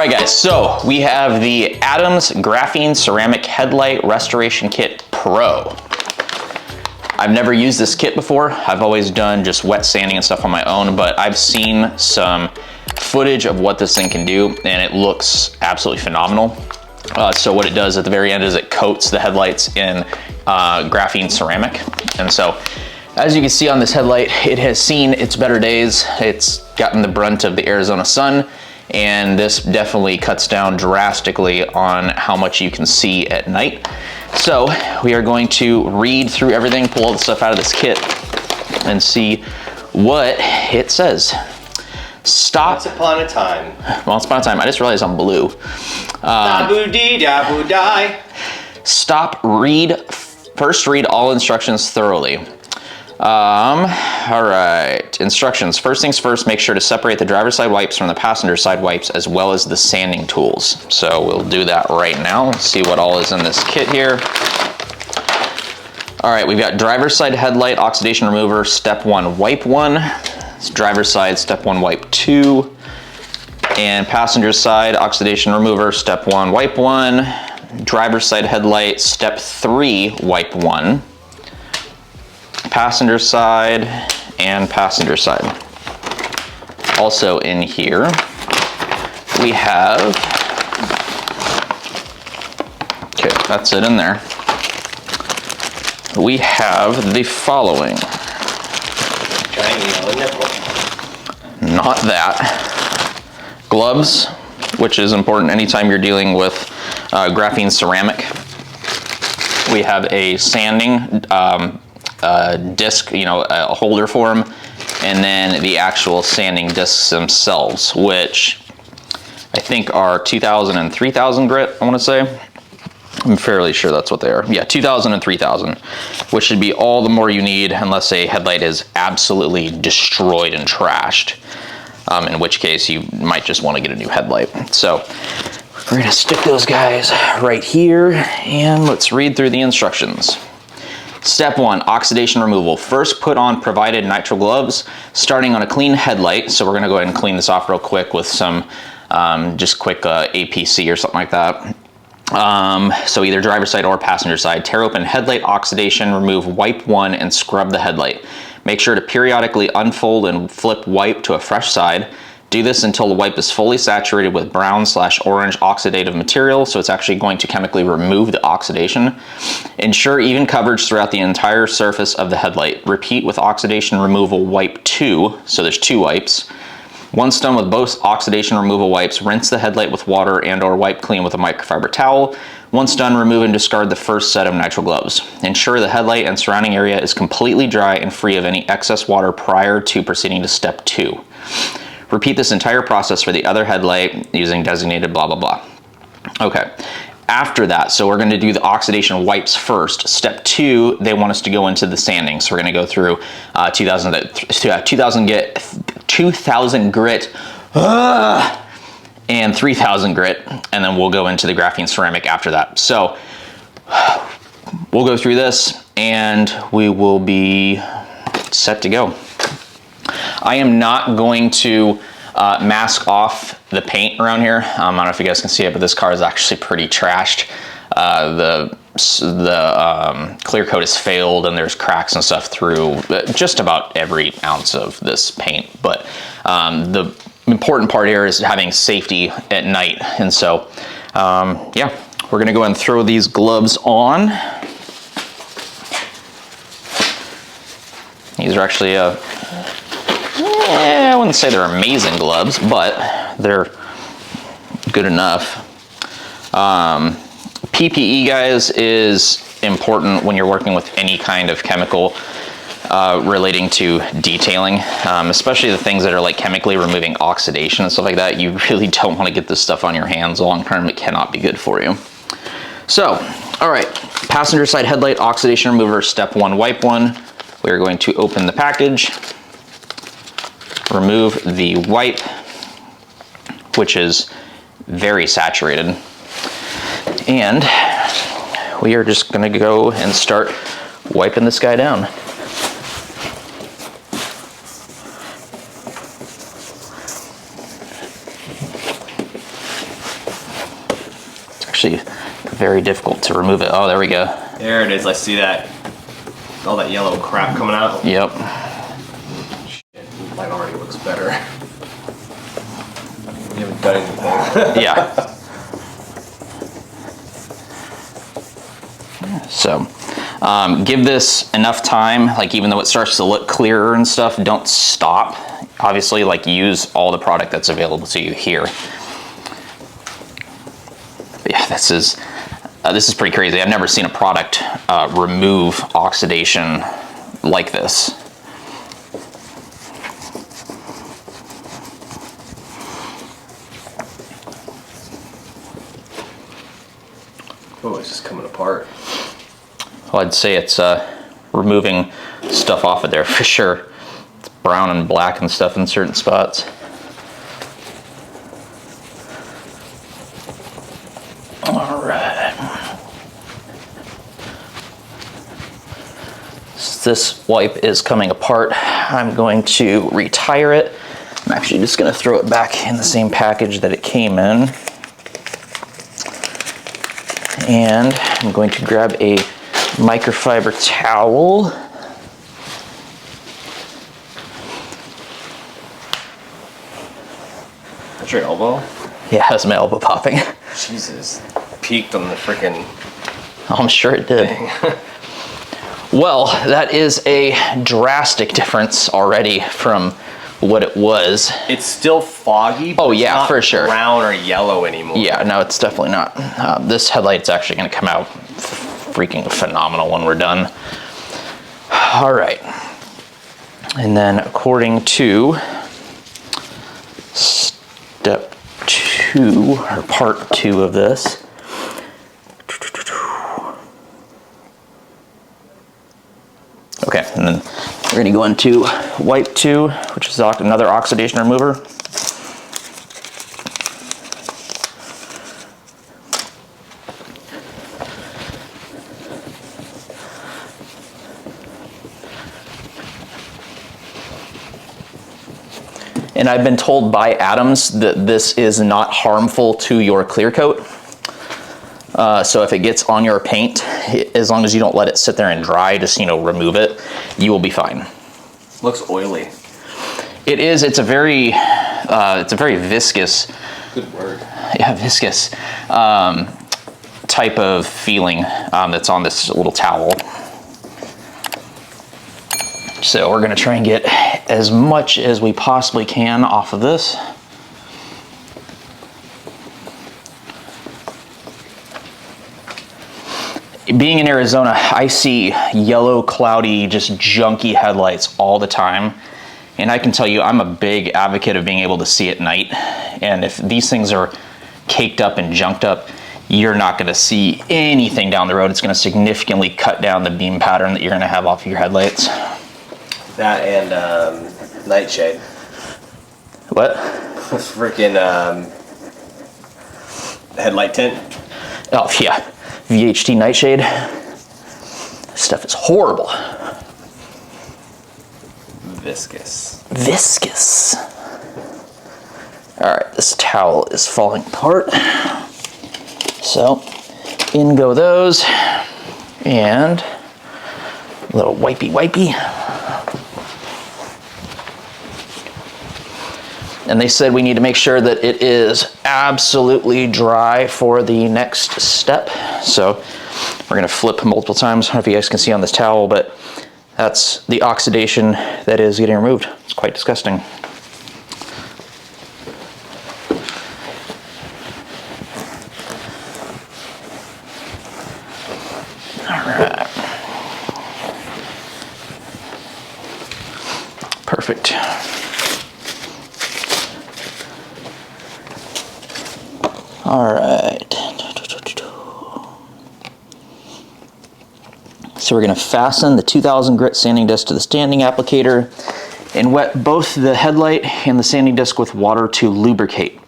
right guys, so we have the Adams Graphene Ceramic Headlight Restoration Kit Pro. I've never used this kit before. I've always done just wet sanding and stuff on my own, but I've seen some footage of what this thing can do and it looks absolutely phenomenal. So what it does at the very end is it coats the headlights in graphene ceramic. And so as you can see on this headlight, it has seen its better days. It's gotten the brunt of the Arizona sun, and this definitely cuts down drastically on how much you can see at night. So we are going to read through everything, pull all the stuff out of this kit, and see what it says. Stop. Once upon a time. Once upon a time. I just realized I'm blue. Da-boo-dee-da-boo-die. Stop, read, first read all instructions thoroughly. All right, instructions. First things first, make sure to separate the driver's side wipes from the passenger side wipes, as well as the sanding tools. So we'll do that right now. Let's see what all is in this kit here. All right, we've got driver's side headlight oxidation remover, step 1, wipe 1. Driver's side, step 1, wipe 2. And passenger side oxidation remover, step 1, wipe 1. Driver's side headlight, step 3, wipe 1. Passenger side and passenger side. Also in here, we have, okay, that's it in there. We have the following. Giant yellow nipple. Not that. Gloves, which is important anytime you're dealing with graphene ceramic. We have a sanding disc, a holder for them, and then the actual sanding discs themselves, which I think are 2,000 and 3,000 grit, I want to say. I'm fairly sure that's what they are. Yeah, 2,000 and 3,000, which should be all the more you need unless a headlight is absolutely destroyed and trashed, in which case you might just want to get a new headlight. So we're going to stick those guys right here, and let's read through the instructions. Step 1, oxidation removal. First, put on provided nitrile gloves, starting on a clean headlight. So we're gonna go ahead and clean this off real quick with some just quick APC or something like that. So either driver's side or passenger side. Tear open headlight oxidation, remove wipe 1 and scrub the headlight. Make sure to periodically unfold and flip wipe to a fresh side. Do this until the wipe is fully saturated with brown/orange oxidative material, so it's actually going to chemically remove the oxidation. Ensure even coverage throughout the entire surface of the headlight. Repeat with oxidation removal wipe 2, so there's 2 wipes. Once done with both oxidation removal wipes, rinse the headlight with water and/or wipe clean with a microfiber towel. Once done, remove and discard the first set of nitrile gloves. Ensure the headlight and surrounding area is completely dry and free of any excess water prior to proceeding to step 2. Repeat this entire process for the other headlight using designated blah, blah, blah. Okay, after that, so we're gonna do the oxidation wipes first. Step 2, they want us to go into the sanding. So we're gonna go through 2,000 grit and 3,000 grit, and then we'll go into the graphene ceramic after that. So we'll go through this and we will be set to go. I am not going to mask off the paint around here. I don't know if you guys can see it, but this car is actually pretty trashed. The clear coat has failed and there's cracks and stuff through just about every ounce of this paint. But the important part here is having safety at night. And so, yeah, we're gonna go ahead and throw these gloves on. These are actually I wouldn't say they're amazing gloves, but they're good enough. PPE, guys, is important when you're working with any kind of chemical relating to detailing, especially the things that are like chemically removing oxidation and stuff like that. You really don't want to get this stuff on your hands long term. It cannot be good for you. So, all right, passenger side headlight oxidation remover, step 1, wipe 1. We are going to open the package. Remove the wipe, which is very saturated, and we are just going to go and start wiping this guy down. very difficult to remove it. Oh, there we go. There it is. I see that. All that yellow crap coming out. Yep. Shit, mine already looks better. You haven't done anything. Yeah. So, give this enough time, like even though it starts to look clearer and stuff, don't stop. Obviously, like use all the product that's available to you here. But yeah, this is pretty crazy. I've never seen a product remove oxidation like this. Oh, it's just coming apart. Well, I'd say it's removing stuff off of there for sure. It's brown and black and stuff in certain spots. All right. So this wipe is coming apart. I'm going to retire it. I'm actually just going to throw it back in the same package that it came in. And I'm going to grab a microfiber towel. That's your elbow? Yeah, that's my elbow popping. Jesus. Peaked on the freaking. I'm sure it did. Well, that is a drastic difference already from what it was. It's still foggy, but oh it's yeah, not for sure. Brown or yellow anymore. Yeah, no, it's definitely not. This headlight's actually going to come out freaking phenomenal when we're done. All right. And then according to step 2, or part 2 of this, okay, and then we're going to go into wipe 2, which is another oxidation remover. And I've been told by Adams that this is not harmful to your clear coat. So if it gets on your paint, as long as you don't let it sit there and dry, just, you know, remove it, you will be fine. Looks oily. It is, it's a very viscous. Good word. Yeah, viscous type of feeling that's on this little towel. So we're gonna try and get as much as we possibly can off of this. Being in Arizona, I see yellow, cloudy, just junky headlights all the time. And I can tell you, I'm a big advocate of being able to see at night. And if these things are caked up and junked up, you're not gonna see anything down the road. It's gonna significantly cut down the beam pattern that you're gonna have off of your headlights. That and nightshade. What? Freaking headlight tint. Oh yeah, VHT nightshade. This stuff is horrible. Viscous. Viscous. All right, this towel is falling apart. So in go those, and a little wipey. And they said we need to make sure that it is absolutely dry for the next step. So we're gonna flip multiple times. I don't know if you guys can see on this towel, but that's the oxidation that is getting removed. It's quite disgusting. All right. Perfect. All right. So we're going to fasten the 2000 grit sanding disc to the sanding applicator and wet both the headlight and the sanding disc with water to lubricate.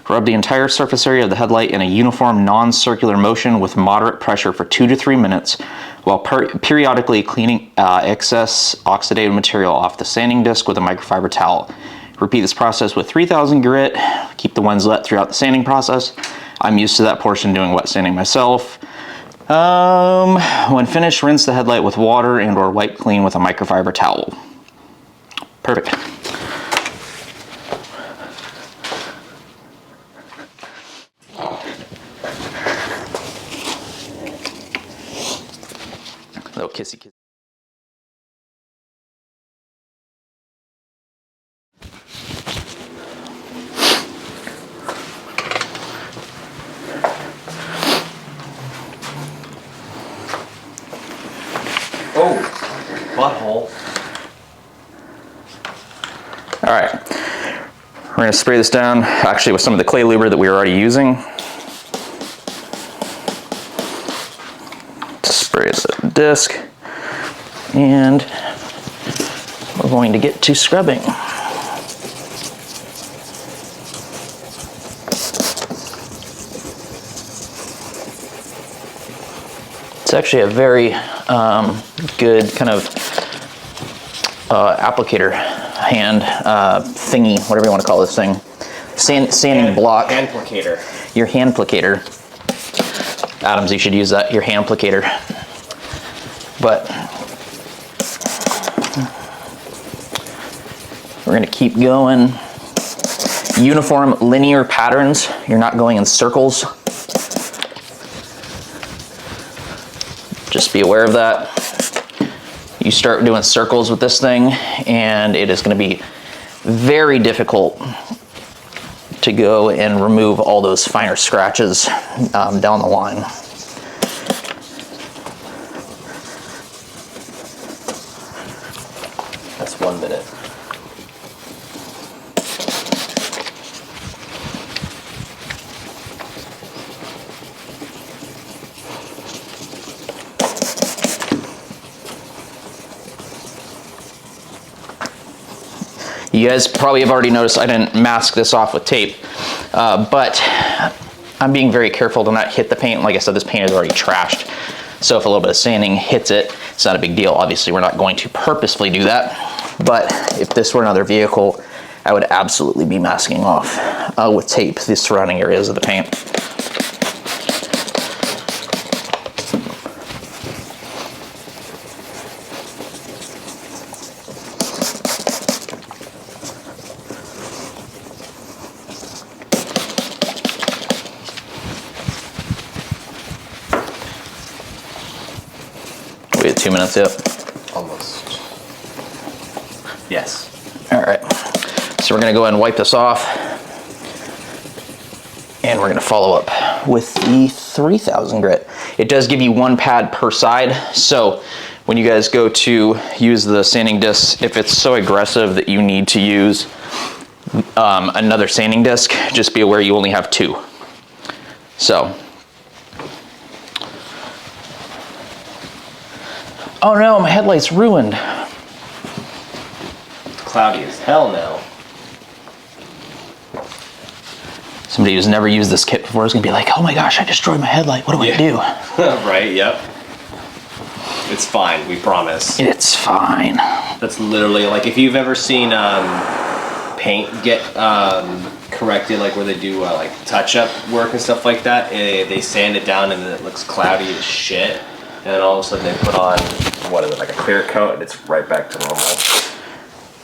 Rub the entire surface area of the headlight in a uniform non-circular motion with moderate pressure for 2 to 3 minutes while periodically cleaning excess oxidated material off the sanding disc with a microfiber towel. Repeat this process with 3000 grit. Keep the winds let throughout the sanding process. I'm used to that portion doing wet sanding myself. When finished, rinse the headlight with water and or wipe clean with a microfiber towel. Perfect. Little kissy kiss. Oh, butthole. All right, we're gonna spray this down actually with some of the clay luber that we were already using. Spray the disc, and we're going to get to scrubbing. It's actually a very good kind of applicator hand thingy, whatever you want to call this thing. Sanding block. Hand placator. Your hand placator. Adams, you should use that, your hand placator. But we're going to keep going. Uniform linear patterns. You're not going in circles. Just be aware of that. You start doing circles with this thing and it is going to be very difficult to go and remove all those finer scratches down the line. That's 1 minute. You guys probably have already noticed I didn't mask this off with tape, but I'm being very careful to not hit the paint. Like I said, this paint is already trashed. So if a little bit of sanding hits it, it's not a big deal. Obviously, we're not going to purposefully do that. But if this were another vehicle, I would absolutely be masking off with tape the surrounding areas of the paint. We had 2 minutes yet. Almost. Yes. All right, so we're gonna go ahead and wipe this off, and we're gonna follow up with the 3000 grit. It does give you 1 pad per side, so when you guys go to use the sanding disc, if it's so aggressive that you need to use another sanding disc, just be aware you only have 2. So, oh no, my headlight's ruined. Cloudy as hell now. Somebody who's never used this kit before is gonna be like, oh my gosh, I destroyed my headlight, what do I do? Right, yep. It's fine, we promise. It's fine. That's literally, like, if you've ever seen paint get corrected, like where they do like touch-up work and stuff like that, they sand it down and then it looks cloudy as shit. And then all of a sudden they put on, what is it, like a clear coat, and it's right back to normal.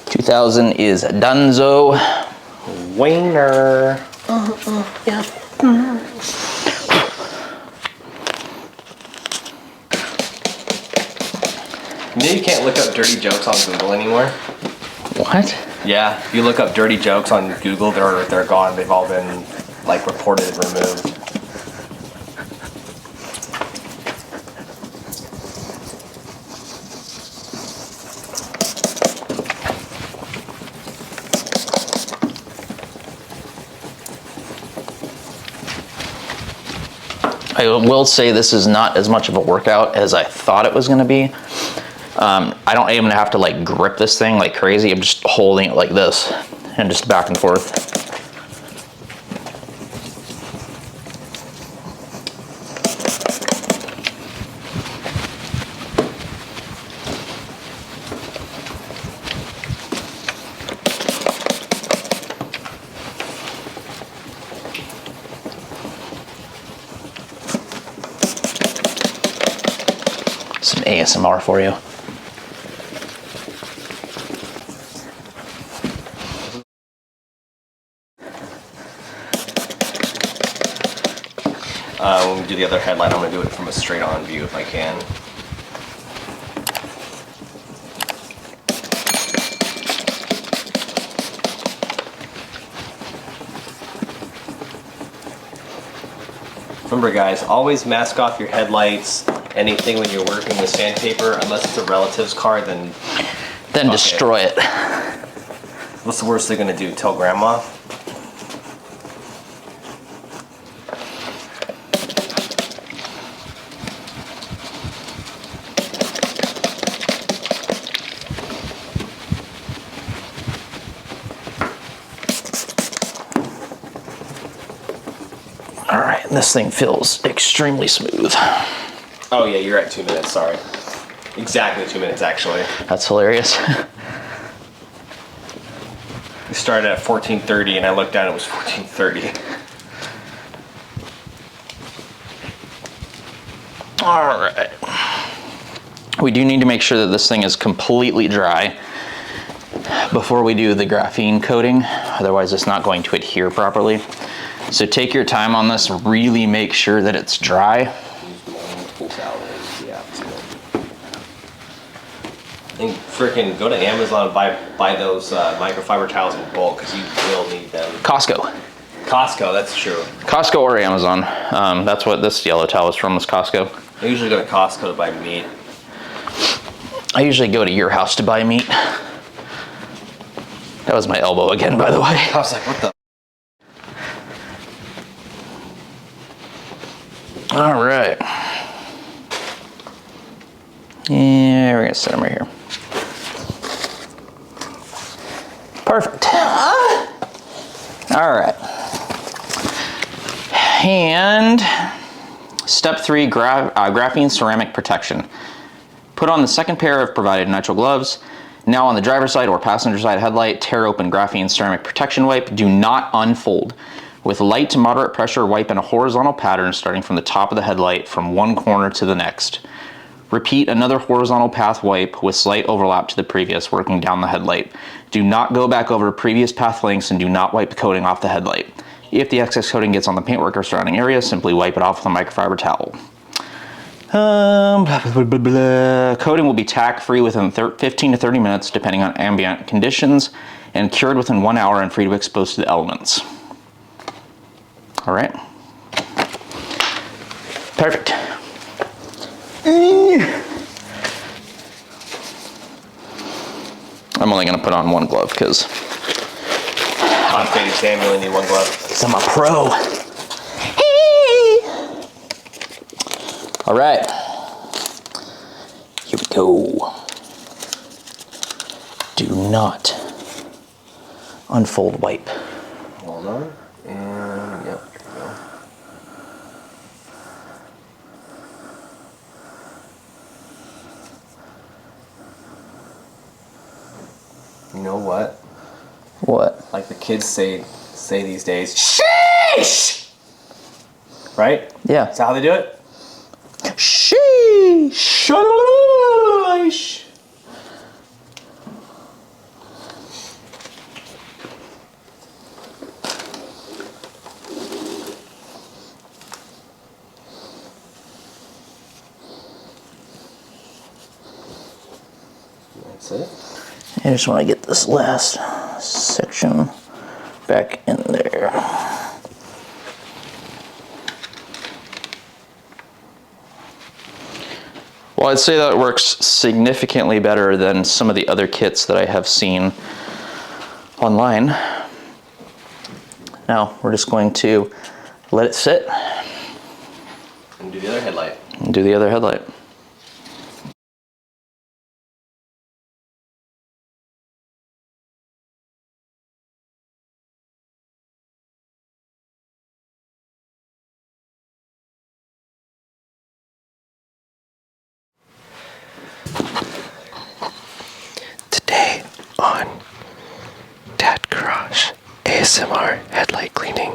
2000 is Dunzo. Wiener. Yeah. You know you can't look up dirty jokes on Google anymore? What? Yeah, if you look up dirty jokes on Google, they're gone. They've all been like reported and removed. I will say this is not as much of a workout as I thought it was going to be. I don't even have to like grip this thing like crazy. I'm just holding it like this and just back and forth. Some ASMR for you. When we do the other headlight, I'm going to do it from a straight on view if I can. Remember guys, always mask off your headlights, anything when you're working with sandpaper, unless it's a relative's car, then Destroy it. What's the worst they're going to do, tell grandma? All right, this thing feels extremely smooth. Oh yeah, you're at 2 minutes, sorry. Exactly 2 minutes actually. That's hilarious. We started at 14:30 and I looked down, it was 14:30. All right. We do need to make sure that this thing is completely dry before we do the graphene coating. Otherwise it's not going to adhere properly. So take your time on this, really make sure that it's dry. And freaking go to Amazon and buy those microfiber towels in bulk because you will need them. Costco. Costco, that's true. Costco or Amazon. That's what this yellow towel is from, is Costco. I usually go to Costco to buy meat. I usually go to your house to buy meat. That was my elbow again, by the way. I was like, what the? All right. Yeah, we're gonna set them right here. Perfect. All right. And step 3, graphene ceramic protection. Put on the second pair of provided nitrile gloves. Now on the driver's side or passenger side headlight, tear open graphene ceramic protection wipe. Do not unfold. With light to moderate pressure, wipe in a horizontal pattern starting from the top of the headlight from one corner to the next. Repeat another horizontal path wipe with slight overlap to the previous, working down the headlight. Do not go back over previous path lengths and do not wipe the coating off the headlight. If the excess coating gets on the paintwork or surrounding area, simply wipe it off with a microfiber towel. Blah, blah, blah, blah. Coating will be tack-free within 15 to 30 minutes, depending on ambient conditions, and cured within 1 hour and free to expose to the elements. All right. Perfect. I'm only gonna put on one glove because On faded Sam, you only need one glove. I'm a pro. All right. Here we go. Do not unfold wipe. Hold on. And yep. You know what? What? Like the kids say these days, sheesh! Right? Yeah. Is that how they do it? Sheesh. That's it. I just want to get this last section back in there. Well, I'd say that it works significantly better than some of the other kits that I have seen online. Now, we're just going to let it sit And do the other headlight. and do the other headlight. Today on Dad Garage ASMR headlight cleaning.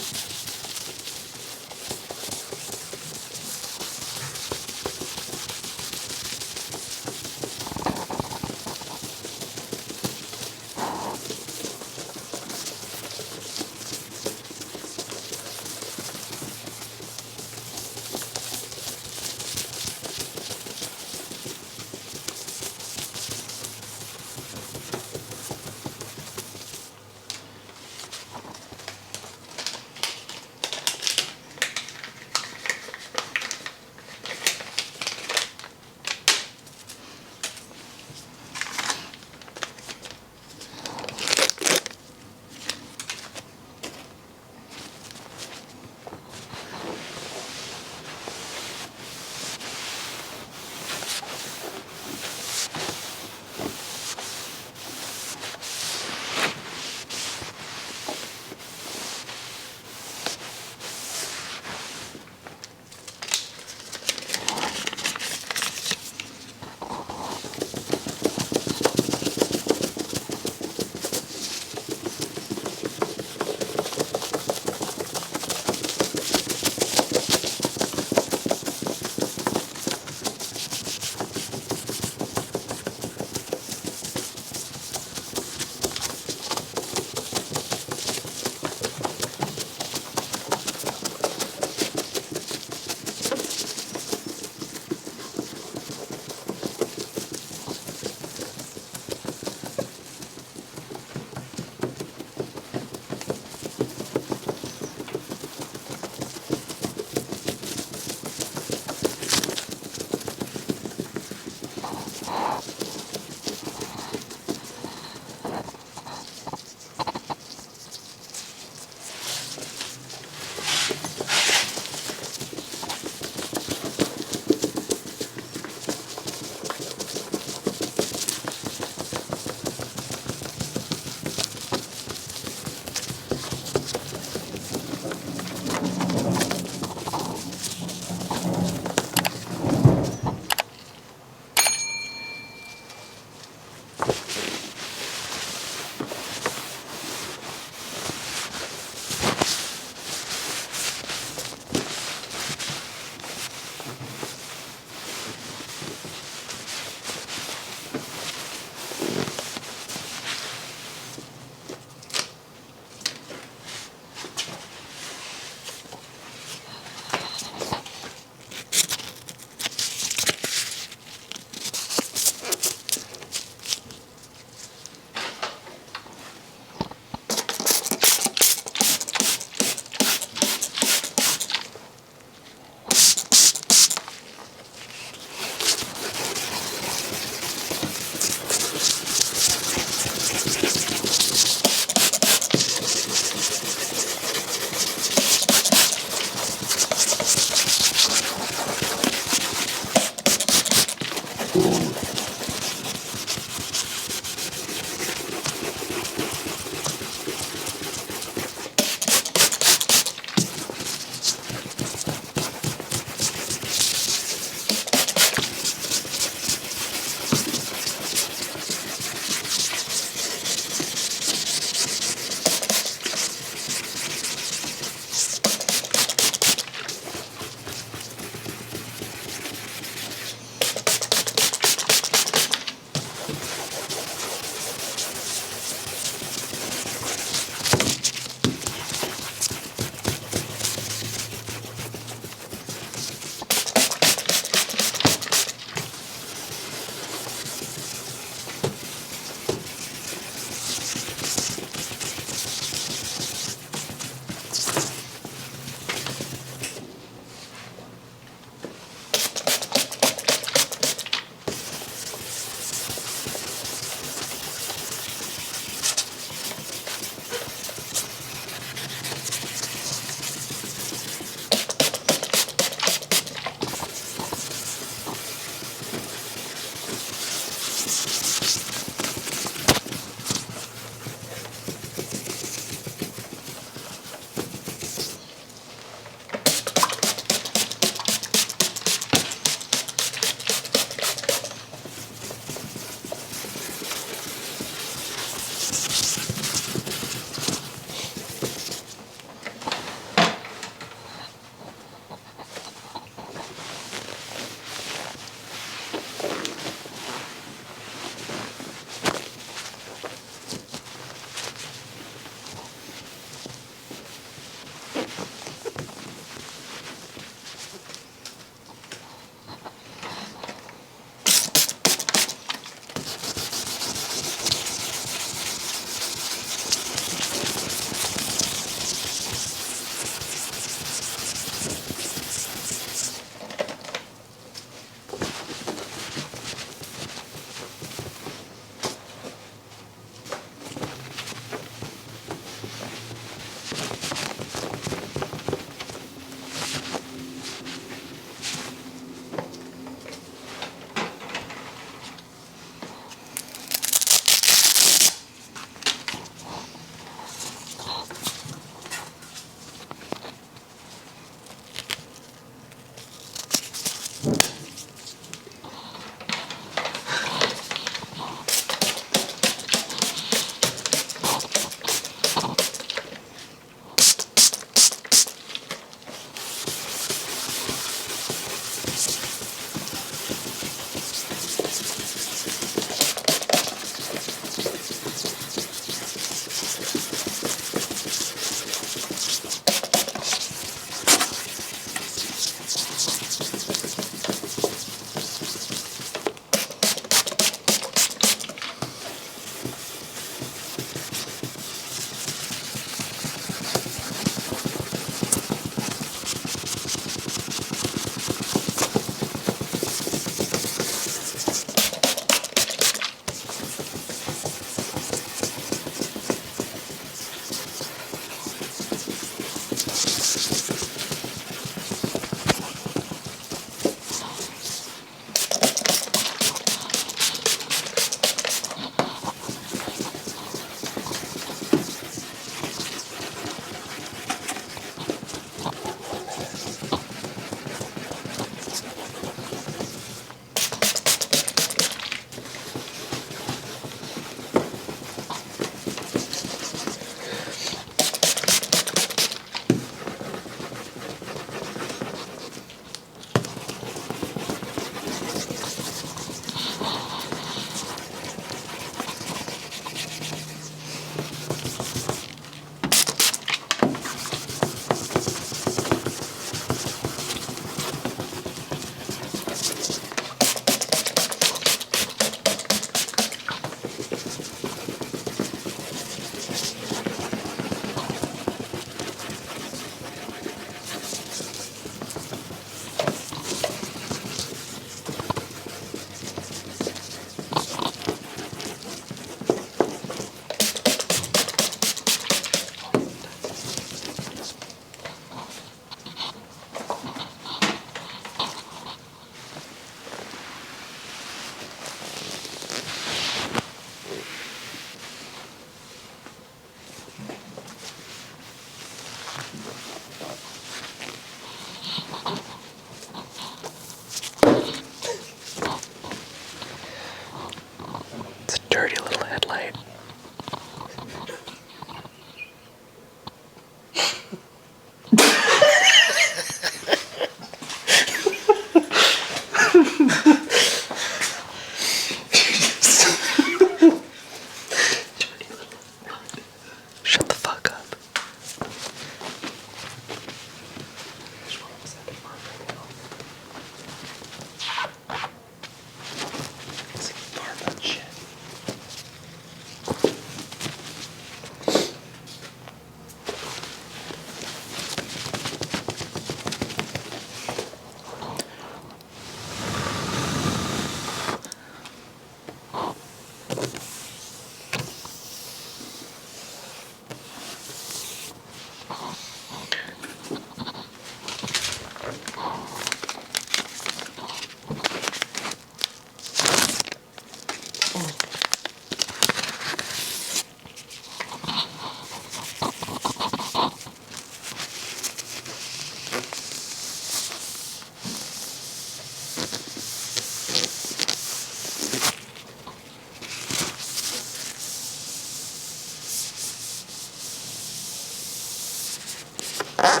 And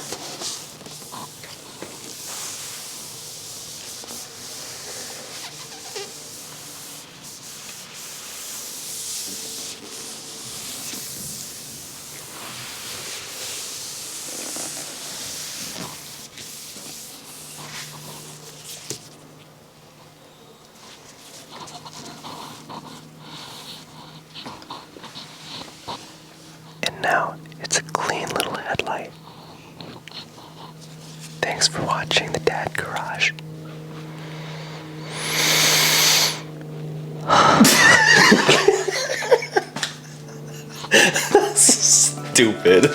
now it's a clean little headlight. Thanks for watching the Dad Garage. Stupid.